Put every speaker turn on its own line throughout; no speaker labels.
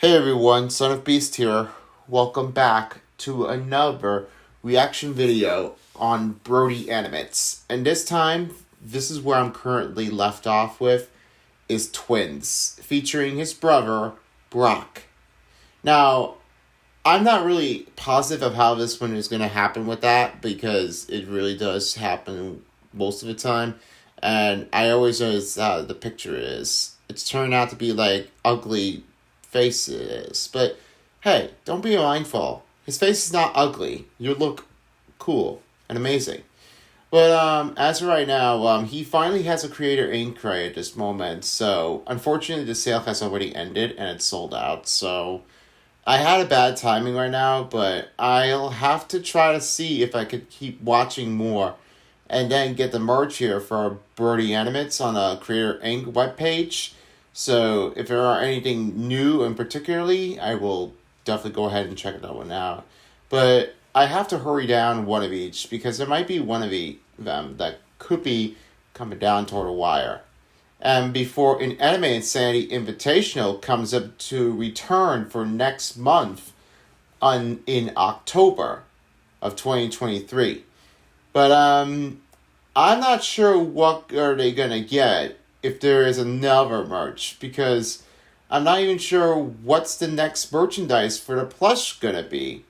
Hey everyone, Son of Beast here. Welcome back to another reaction video on BrodyAnimates. And this time, this is where I'm currently left off with, is Twins, featuring his brother, Brock. Now, I'm not really positive of how this one is going to happen with that, because it really does happen most of the time. And I always notice how the picture is. It's turned out to be like ugly face it is, but hey, don't be mindful. His face is not ugly. You look cool and amazing. But as of right now, he finally has a Creator Inc. credit at this moment. So unfortunately, the sale has already ended and it's sold out. So I had a bad timing right now, but I'll have to try to see if I could keep watching more, and then get the merch here for BrodyAnimates on the Creator Inc. webpage. So if there are anything new and particularly, I will definitely go ahead and check that one out. But I have to hurry down one of each, because there might be one of them that could be coming down toward a wire. And before an Anime Insanity Invitational comes up to return for next month in October of 2023. But I'm not sure what are they going to get if there is another merch, because I'm not even sure what's the next merchandise for the plush gonna be.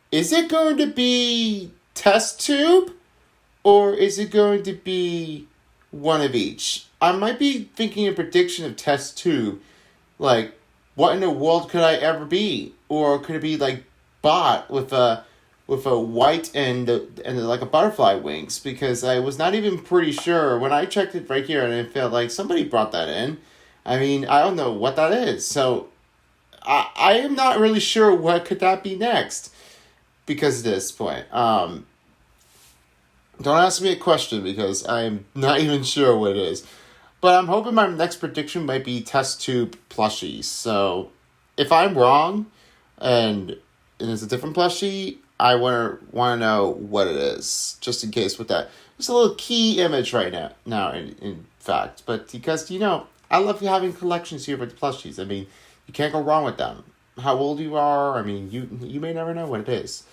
Is it going to be test tube, or is it going to be one of each? I might be thinking a prediction of test tube, like what in the world could I ever be, or could it be like bot with a white and like a butterfly wings, because I was not even pretty sure when I checked it right here, and it felt like somebody brought that in. I mean, I don't know what that is, so I am not really sure what could that be next, because at this point, don't ask me a question, because I'm not even sure what it is. But I'm hoping my next prediction might be test tube plushies. So if I'm wrong and it's a different plushie, I want to know what it is, just in case with that. There's a little key image right now in fact. But because, I love having collections here with the plushies. I mean, you can't go wrong with them. How old you are, I mean, you may never know what it is.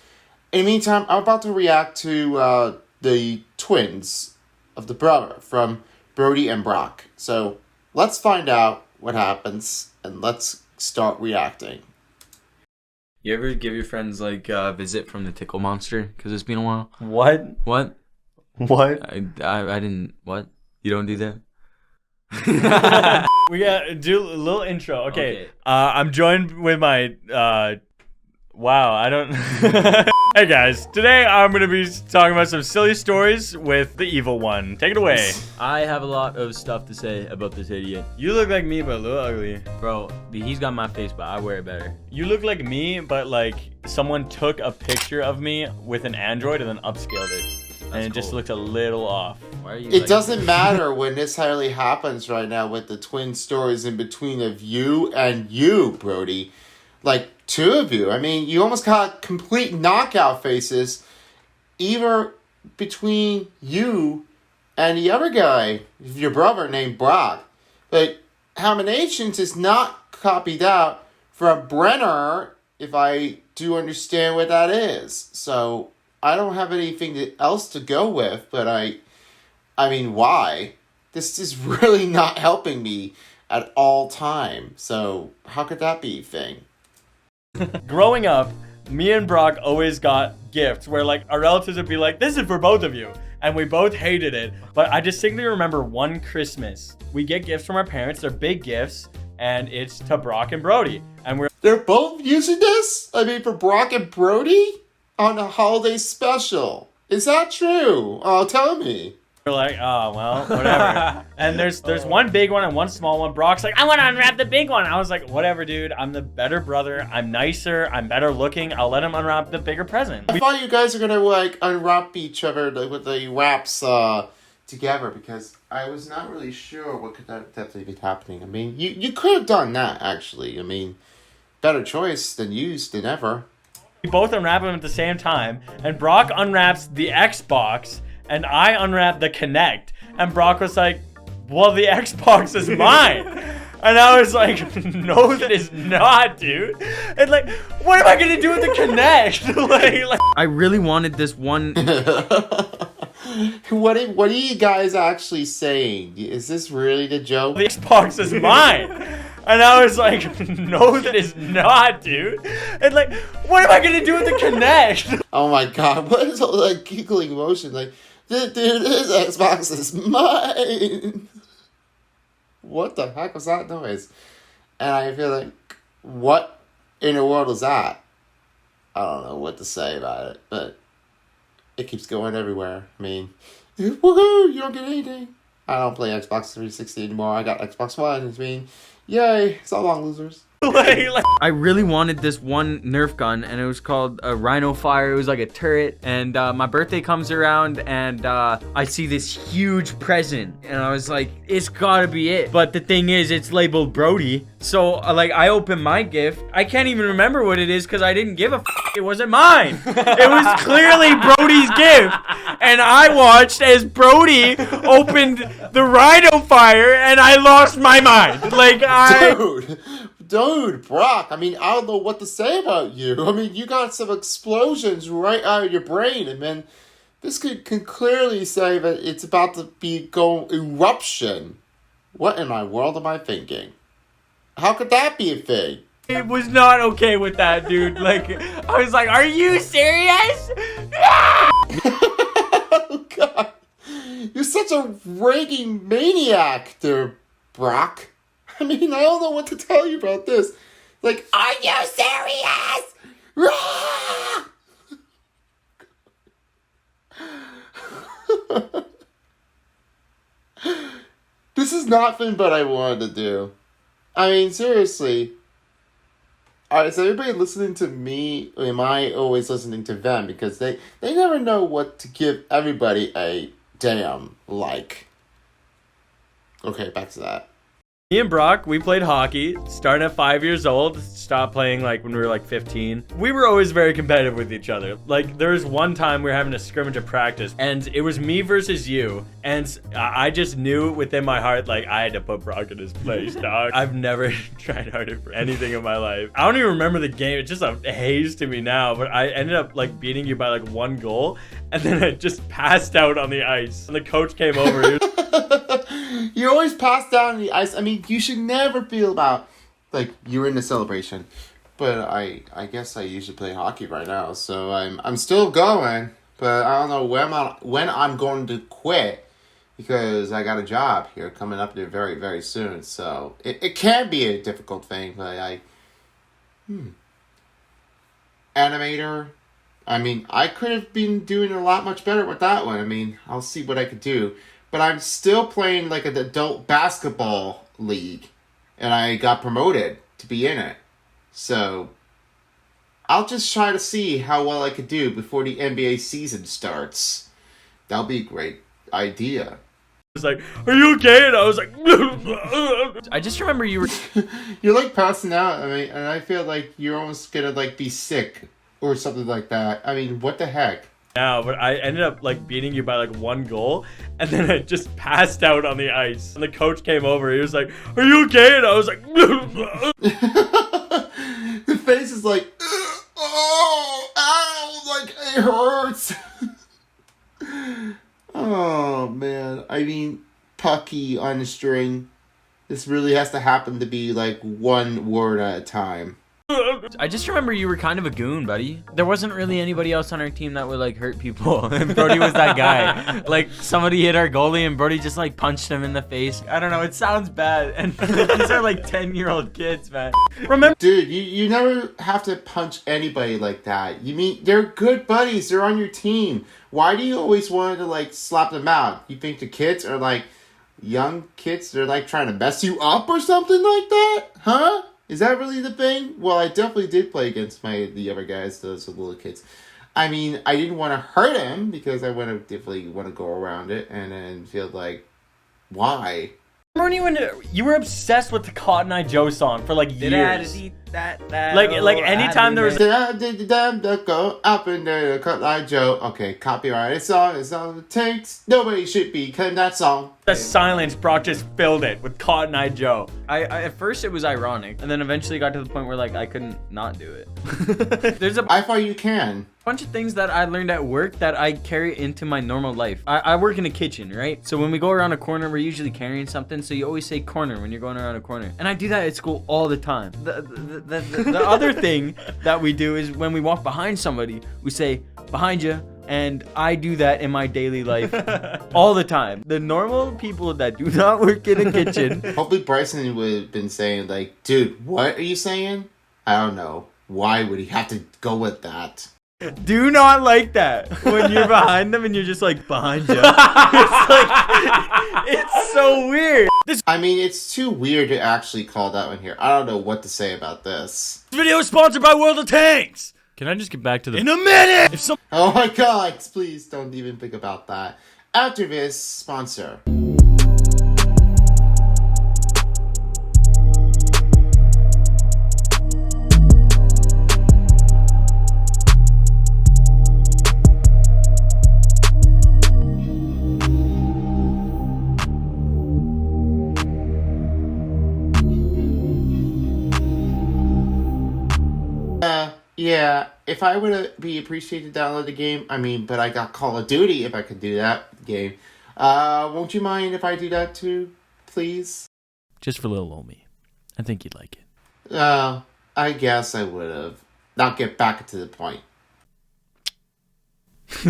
In the meantime, I'm about to react to the twins of the brother from Brody and Brock. So let's find out what happens, and let's start reacting.
You ever give your friends like a visit from the tickle monster? Because it's been a while.
What?
What?
What?
I didn't. What? You don't do that?
We gotta do a little intro. Okay. I'm joined with my wow, I don't Hey guys, today I'm gonna be talking about some silly stories with the evil one. Take it away.
I have a lot of stuff to say about this idiot.
You look like me, but a little ugly.
Bro, he's got my face, but I wear it better.
You look like me, but like someone took a picture of me with an Android and then upscaled it. And it just looked a little off.
Why are you
It doesn't matter when this highly happens right now with the twin stories in between of you and you, Brody. Like, two of you. I mean, you almost got complete knockout faces, either between you and the other guy, your brother named Brock. But Haminations is not copied out from Brenner, if I do understand what that is. So I don't have anything else to go with, but I mean, why? This is really not helping me at all time. So how could that be a thing?
Growing up, me and Brock always got gifts where like our relatives would be like, this is for both of you. And we both hated it. But I distinctly remember one Christmas, we get gifts from our parents. They're big gifts. And it's to Brock and Brody. And
they're both using this? I mean, for Brock and Brody? On a holiday special. Is that true? Oh, tell me.
We're like, oh, well, whatever. And there's one big one and one small one. Brock's like, I want to unwrap the big one. I was like, whatever, dude. I'm the better brother. I'm nicer. I'm better looking. I'll let him unwrap the bigger present.
I thought you guys are going to, like, unwrap each other with the wraps together, because I was not really sure what could definitely be happening. I mean, you could have done that, actually. I mean, better choice than used than ever.
We both unwrap them at the same time, and Brock unwraps the Xbox, and I unwrapped the Kinect. And Brock was like, well, the Xbox is mine. And I was like, no, that is not, dude. And like, what am I gonna do with the Kinect? like
I really wanted this one.
What are you guys actually saying? Is this really the joke?
The Xbox is mine. And I was like, no, that is not, dude. And like, what am I gonna do with the Kinect?
Oh my god, what is all that giggling motion? Like, dude, this Xbox is mine. What the heck was that noise? And I feel like, what in the world is that? I don't know what to say about it, but it keeps going everywhere. I mean, woohoo, you don't get anything. I don't play Xbox 360 anymore. I got Xbox One. I mean, yay, so long, losers.
I really wanted this one Nerf gun, and it was called a Rhino Fire. It was like a turret, and my birthday comes around, and I see this huge present, and I was like, it's gotta be it. But the thing is, it's labeled Brody, so like I open my gift. I can't even remember what it is because I didn't give a f. It wasn't mine. It was clearly Brody's gift, and I watched as Brody opened the Rhino Fire, and I lost my mind. Like
Dude, Brock, I mean, I don't know what to say about you. I mean, you got some explosions right out of your brain, and man, this can clearly say that it's about to be going eruption. What in my world am I thinking? How could that be a thing?
It was not okay with that, dude. Like, I was like, are you serious?
Oh, God. You're such a raging maniac there, Brock. I mean, I don't know what to tell you about this. Like, are you serious? This is nothing but I wanted to do. I mean, seriously. Alright, is everybody listening to me, or am I always listening to them? Because they never know what to give everybody a damn like. Okay, back to that.
Me and Brock, we played hockey, starting at 5 years old, stopped playing like when we were like 15. We were always very competitive with each other. Like there was one time we were having a scrimmage at practice and it was me versus you. And I just knew within my heart, like I had to put Brock in his place, dog. I've never tried harder for anything in my life. I don't even remember the game. It's just a haze to me now, but I ended up like beating you by like 1 goal. And then I just passed out on the ice. And the coach came over. He was
You always pass down the ice. I mean, you should never feel about, like, you're in a celebration. But I guess I usually play hockey right now, so I'm still going. But I don't know when I'm going to quit, because I got a job here coming up there very, very soon. So it can be a difficult thing, but Animator. I mean, I could have been doing a lot much better with that one. I mean, I'll see what I could do. But I'm still playing like an adult basketball league. And I got promoted to be in it. So I'll just try to see how well I could do before the NBA season starts. That'll be a great idea.
was like, are you okay? And I was like,
I just remember you were.
You're like passing out. I mean, and I feel like you're almost gonna like be sick or something like that. I mean, what the heck?
Now, but I ended up like beating you by like 1 goal, and then I just passed out on the ice. And the coach came over. He was like, "Are you okay?" And I was like,
the face is like, oh, ow, like it hurts. Oh man, I mean, Pucky on a string. This really has to happen to be like 1 word at a time.
I just remember you were kind of a goon, buddy. There wasn't really anybody else on our team that would like hurt people, and Brody was that guy. Like somebody hit our goalie, and Brody just like punched him in the face. I don't know. It sounds bad, and these are like 10-year-old kids, man.
remember?
Dude, you never have to punch anybody like that. You mean they're good buddies. They're on your team. Why do you always want to like slap them out? You think the kids are like young kids? They're like trying to mess you up or something like that? Huh? Is that really the thing? Well, I definitely did play against the other guys, those little kids. I mean, I didn't want to hurt him because I definitely want to go around it and then feel like, why?
Remember when you were obsessed with the Cotton Eye Joe song for like years? Like anytime there was
Go up and down, cut like Joe. Okay, copyrighted song. It's all it takes. Nobody should be cutting that song.
the silence, Brock just filled it with Cotton Eye Joe.
I at first it was ironic, and then eventually got to the point where like I couldn't not do it. There's a
I thought you can.
bunch of things that I learned at work that I carry into my normal life. I work in a kitchen, right? So when we go around a corner, we're usually carrying something. So you always say corner when you're going around a corner. And I do that at school all the time. The other thing that we do is when we walk behind somebody, we say behind you. And I do that in my daily life all the time. The normal people that do not work in a kitchen.
Hopefully Bryson would have been saying like, dude, what are you saying? I don't know. Why would he have to go with that?
Do not like that when you're behind them and you're just like behind you. It's so weird.
I mean, it's too weird to actually call that one here. I don't know what to say about this.
This video is sponsored by World of Tanks. Can I just get back to the... In a minute! If some...
Oh my god, please don't even think about that. After this, sponsor. Yeah, if I would be appreciated to download the game, I mean, but I got Call of Duty if I could do that game. Won't you mind if I do that too, please?
Just for little old me. I think you'd like it.
I guess I would have. Now get back to the point.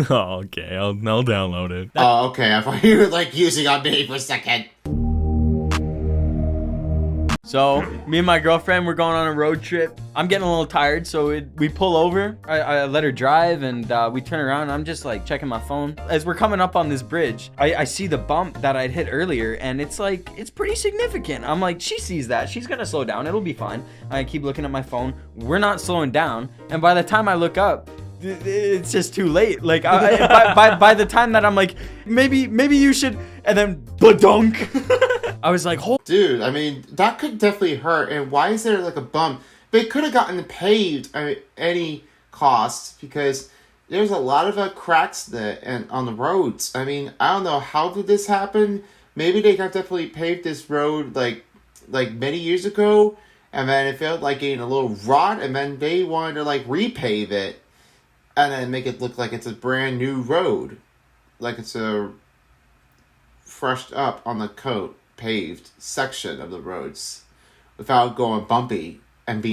Oh, okay. I'll download it.
Oh, okay. I thought you were like using on me for a second.
So, me and my girlfriend, we're going on a road trip. I'm getting a little tired, so we pull over. I let her drive, and we turn around, and I'm just, like, checking my phone. As we're coming up on this bridge, I see the bump that I'd hit earlier, and it's, like, it's pretty significant. I'm like, she sees that. She's gonna slow down. It'll be fine. I keep looking at my phone. We're not slowing down, and by the time I look up, it's just too late. Like, by the time that I'm like, maybe you should, and then, ba-dunk. I was like, hold.
Dude, I mean, that could definitely hurt. And why is there like a bump? They could have gotten paved at any cost because there's a lot of cracks and on the roads. I mean, I don't know, how did this happen? Maybe they got definitely paved this road like many years ago, and then it felt like getting a little rot, and then they wanted to like repave it and then make it look like it's a brand new road, like it's a freshed up on the coat paved section of the roads without going bumpy and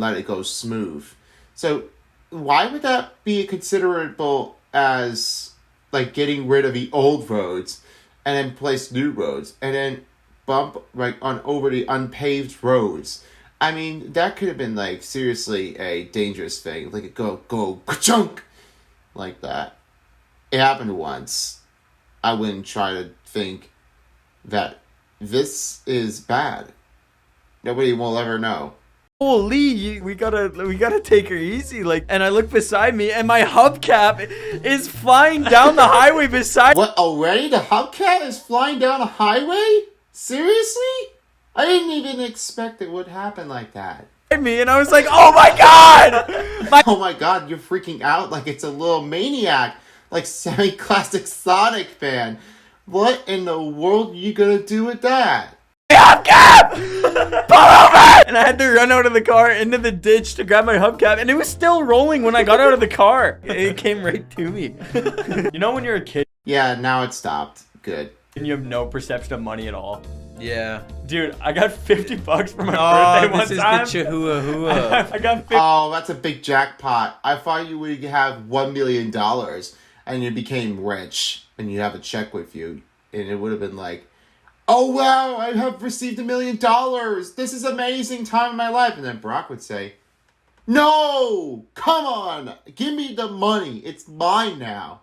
let it go smooth. So why would that be considerable as like getting rid of the old roads and then place new roads and then bump like on over the unpaved roads? I mean, that could have been like seriously a dangerous thing. Like it go ka-chunk like that. It happened once. I wouldn't try to think that this is bad. Nobody will ever know.
Holy, we gotta take her easy. Like, and I look beside me, and my hubcap is flying down the highway beside.
What, already? The hubcap is flying down a highway? Seriously? I didn't even expect it would happen like that.
Me, and I was like, oh my god!
Oh my god, you're freaking out like it's a little maniac, like semi-classic Sonic fan. What in the world are you gonna do with that?
Hubcap! Pull over! And I had to run out of the car into the ditch to grab my hubcap, and it was still rolling when I got out of the car. It came right to me.
You know when you're a kid
Yeah, now it stopped. Good.
and you have no perception of money at all?
Yeah.
Dude, I got $50 for my birthday one time.
This is the Chihuahua.
I got 50.
Oh, that's a big jackpot. I thought you would have $1 million and you became rich and you have a check with you. And it would have been like, oh wow, I have received $1 million. This is amazing time in my life. And then Brock would say, no, come on, give me the money. It's mine now.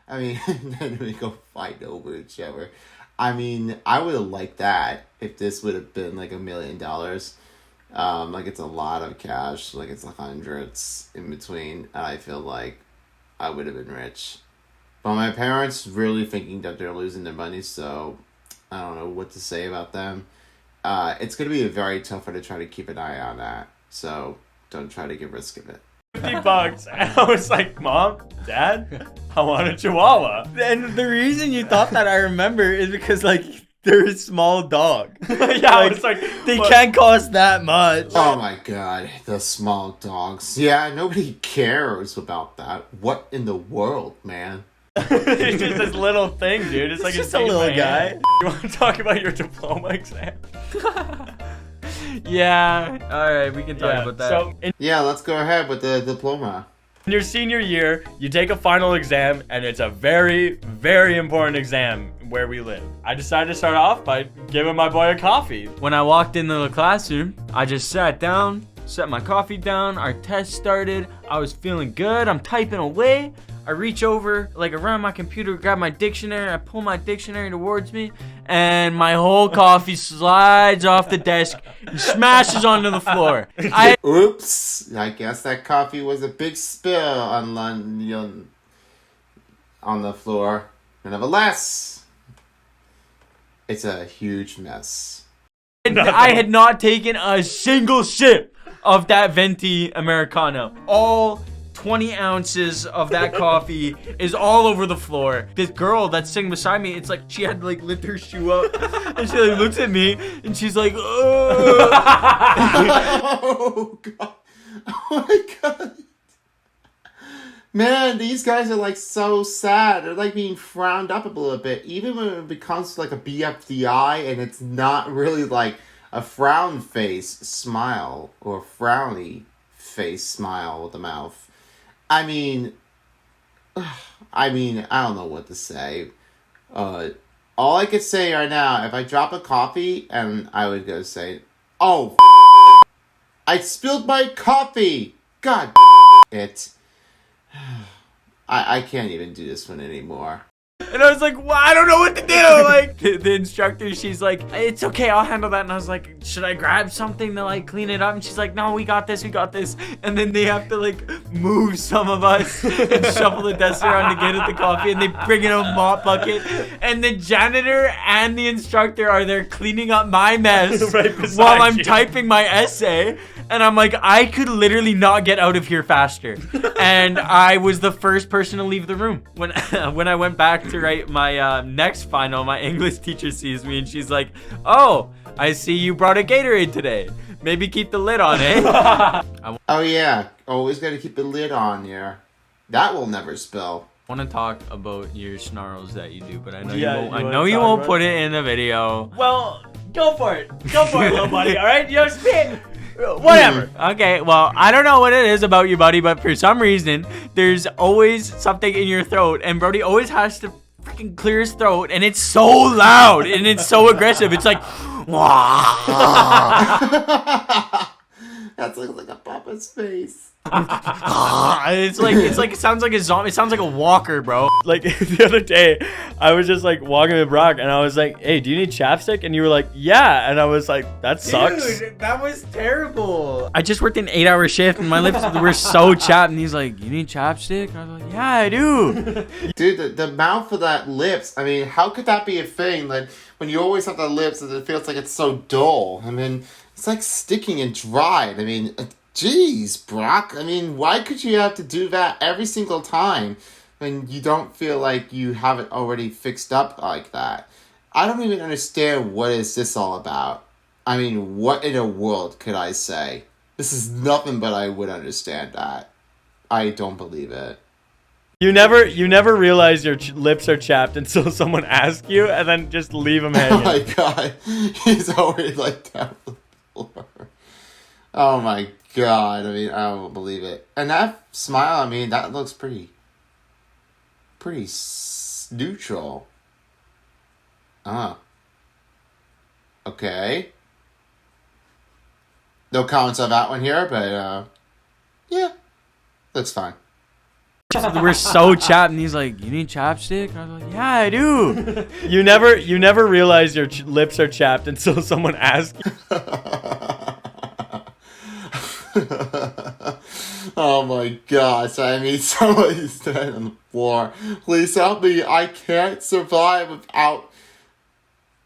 I mean, then we go fight over each other. I mean, I would have liked that if this would have been like $1 million. Like it's a lot of cash, like it's hundreds in between. And I feel like I would have been rich. But my parents really thinking that they're losing their money, so I don't know what to say about them. It's going to be very tough to try to keep an eye on that. So don't try to get risk of it.
$50, and I was like, Mom, Dad, I want a Chihuahua.
And the reason you thought that, I remember, is because like they're a small dog.
Yeah, I was like,
they can't cost that much.
Oh my god, the small dogs. Yeah, nobody cares about that. What in the world, man?
It's just this little thing, dude. It's like
just a little guy.
You want to talk about your diploma exam?
Yeah. All right, we can talk about that.
So
Yeah, let's go ahead with the diploma.
in your senior year, you take a final exam, and it's a very, very important exam where we live. I decided to start off by giving my boy a coffee.
When I walked into the classroom, I just sat down, set my coffee down, our test started. I was feeling good. I'm typing away. I reach over, like around my computer, grab my dictionary. I pull my dictionary towards me, and my whole coffee slides off the desk and smashes onto the floor.
Oops! I guess that coffee was a big spill on the floor. Nevertheless, it's a huge mess.
I had not taken a single sip of that venti Americano. All 20 ounces of that coffee is all over the floor. This girl that's sitting beside me, it's like she had to like lift her shoe up, and she like looks at me and she's like, oh.
Oh god! Oh my god! Man, these guys are like so sad. They're like being frowned up a little bit, even when it becomes like a BFDI and it's not really like a frown face smile or frowny face smile with the mouth. I mean, I don't know what to say. All I could say right now, if I drop a coffee and I would go say, oh, I spilled my coffee. God it. I can't even do this one anymore.
And I was like, well, I don't know what to do. Like the instructor, she's like, it's okay, I'll handle that. And I was like, should I grab something to like clean it up? And she's like, no, we got this. And then they have to like move some of us and shuffle the desk around to get at the coffee. And they bring in a mop bucket. And the janitor and the instructor are there cleaning up my mess while I'm typing my essay. And I'm like, I could literally not get out of here faster. And I was the first person to leave the room. When I went back to write my next final, my English teacher sees me and she's like, oh, I see you brought a Gatorade today. Maybe keep the lid on, eh?
Oh yeah, always gotta keep the lid on here. That will never spill.
I want to talk about your snarls that you do, but I know
Yeah,
you won't.
you
I
wanna
know you
talk
won't
about
put it in the video.
Well, go for it. Go for it, little buddy. All right, you spit. Whatever.
Okay, well, I don't know what it is about you, buddy, but for some reason, there's always something in your throat, and Brody always has to freaking clear his throat, and it's so loud, and it's so aggressive. It's like,
That's like a Papa's face.
it's like it sounds like a zombie. It sounds like a walker, bro.
Like the other day, I was just like walking with Brock, and I was like, "Hey, do you need chapstick?" And you were like, "Yeah," and I was like, "That sucks."
Dude, that was terrible. I just worked an 8-hour shift, and my lips were so chapped. And he's like, "You need chapstick?" I was like, "Yeah, I do."
Dude, the mouth of that lips, I mean, how could that be a thing? Like, when you always have the lips, and it feels like it's so dull. I mean, it's like sticking and dried. I mean, jeez, Brock. I mean, why could you have to do that every single time when you don't feel like you have it already fixed up like that? I don't even understand what is this all about. I mean, what in the world could I say? This is nothing but I would understand that. I don't believe it.
You never realize your lips are chapped until someone asks you, and then just leave them
Oh
hanging.
my god, he's already like down the floor. Oh my god, I mean, I don't believe it. And that smile, I mean, that looks pretty neutral. Okay. No comments on that one here, but yeah, looks fine.
We're so chapped, and he's like, "You need chapstick?" I was like, "Yeah, I do."
You never realize your lips are chapped until someone asks you.
Oh my gosh, I mean, somebody's dead on the floor. Please help me. I can't survive without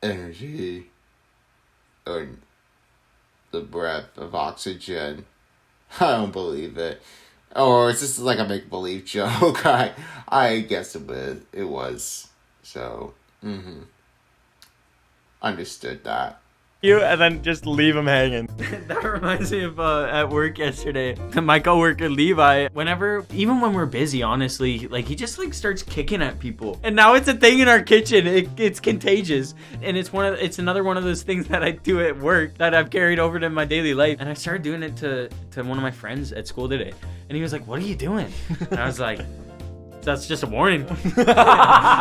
energy or the breath of oxygen. I don't believe it. Or it's just like a make-believe joke. I guess it was. So, understood that.
You and then just leave him hanging.
That reminds me of at work yesterday. My coworker Levi, even when we're busy, honestly, like he just like starts kicking at people. And now it's a thing in our kitchen. It's contagious. And it's another one of those things that I do at work that I've carried over to my daily life. And I started doing it to one of my friends at school today. And he was like, "What are you doing?" And I was like, "That's just a warning."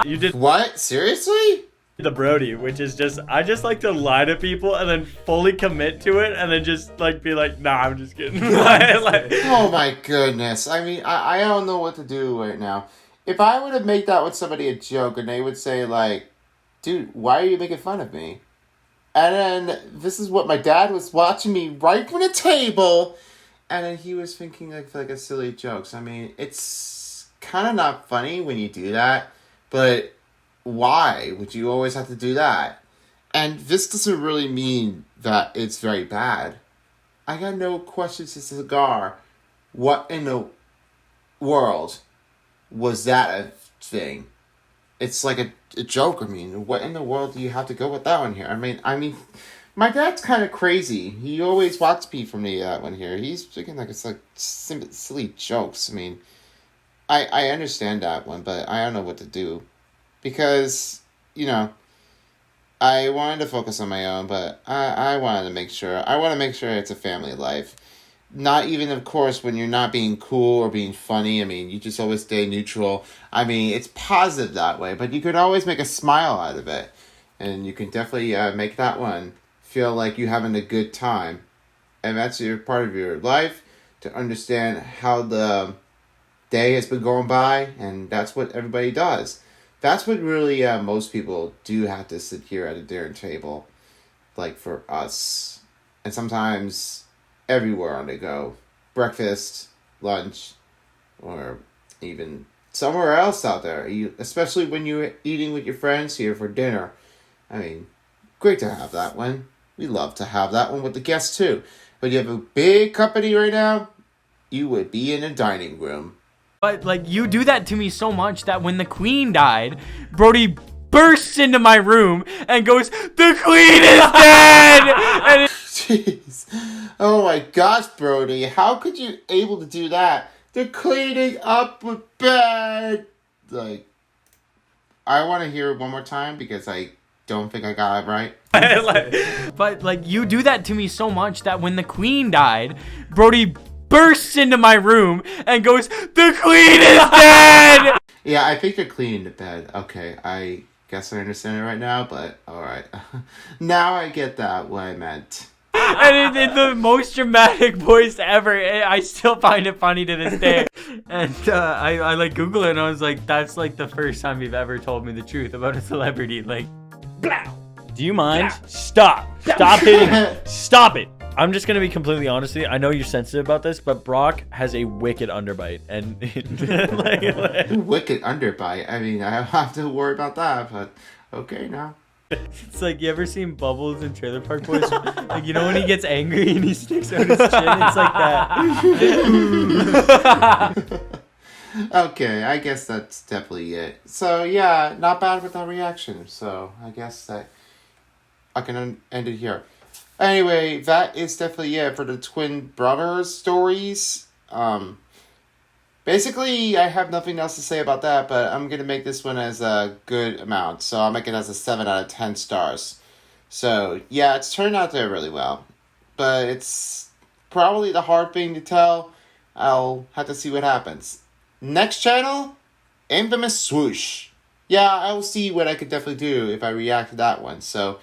You did
What? Seriously?
the Brody, which is just, I just like to lie to people and then fully commit to it and then just like be like, nah, I'm just kidding. Like,
Oh my goodness. I mean, I don't know what to do right now. If I were to make that with somebody a joke and they would say like, dude, why are you making fun of me? And then this is what my dad was watching me right from the table. And then he was thinking like a silly jokes. I mean, it's kind of not funny when you do that, but why would you always have to do that? And this doesn't really mean that it's very bad. I got no questions to cigar. What in the world was that a thing? It's like a joke. I mean, what in the world do you have to go with that one here? I mean, my dad's kind of crazy. He always watches me from that one here. He's thinking like it's like silly jokes. I mean, I understand that one, but I don't know what to do. Because, I wanted to focus on my own, but I wanted to make sure. I want to make sure it's a family life. Not even, of course, when you're not being cool or being funny. I mean, you just always stay neutral. I mean, it's positive that way, but you could always make a smile out of it. And you can definitely make that one feel like you're having a good time. And that's your part of your life, to understand how the day has been going by, and that's what everybody does. That's what really most people do have to sit here at a dinner table, like for us. And sometimes everywhere on the go. Breakfast, lunch, or even somewhere else out there. Especially when you're eating with your friends here for dinner. I mean, great to have that one. We love to have that one with the guests too. But you have a big company right now, you would be in a dining room.
But like you do that to me so much that when the Queen died, Brody bursts into my room and goes, "The Queen is dead!" And
Jeez. Oh my gosh, Brody. How could you able to do that? They're cleaning up with bed. Like, I want to hear it one more time because I don't think I got it right.
But like you do that to me so much that when the Queen died, Brody bursts into my room and goes, "The Queen is dead!"
Yeah, I think they're cleaning the bed. Okay, I guess I understand it right now, but alright. Now I get that, what I meant.
And in the most dramatic voice ever. I still find it funny to this day. And I like Google it and I was like, that's like the first time you've ever told me the truth about a celebrity. Like,
blow. Do you mind? Stop hitting. Stop it. I'm just gonna be completely honest with you. I know you're sensitive about this, but Brock has a wicked underbite, and
wicked underbite. I mean, I don't have to worry about that, but okay now.
It's like, you ever seen Bubbles in Trailer Park Boys? Like, you know when he gets angry and he sticks out his chin? It's like that.
Okay, I guess that's definitely it. So yeah, not bad with that reaction. So I guess that I can end it here. Anyway, that is definitely it for the twin brothers stories. Basically, I have nothing else to say about that, but I'm going to make this one as a good amount. So I'll make it as a 7 out of 10 stars. So, yeah, it's turned out there really well. But it's probably the hard thing to tell. I'll have to see what happens. Next channel, Infamous Swoosh. Yeah, I'll see what I could definitely do if I react to that one. So,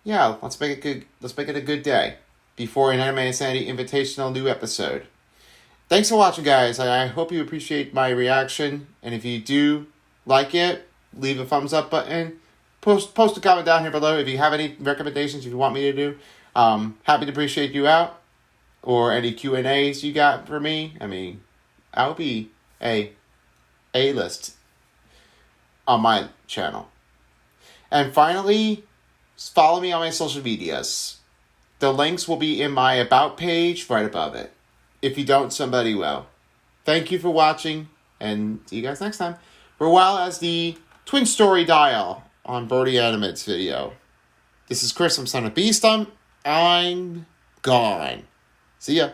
yeah, let's make it good. Let's make it a good day before an Anime Insanity Invitational new episode. Thanks for watching, guys. I hope you appreciate my reaction, and if you do like it, leave a thumbs up button. Post a comment down here below if you have any recommendations you want me to do. Happy to appreciate you out, or any Q&As you got for me. I mean, I'll be A-list on my channel. And finally, follow me on my social medias. The links will be in my About page right above it. If you don't, somebody will. Thank you for watching, and see you guys next time. For a while as the Twin Story Dial on BrodyAnimates video. This is Chris, I'm Son of Beast. I'm gone. See ya.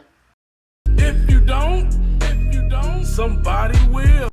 If you don't, somebody will.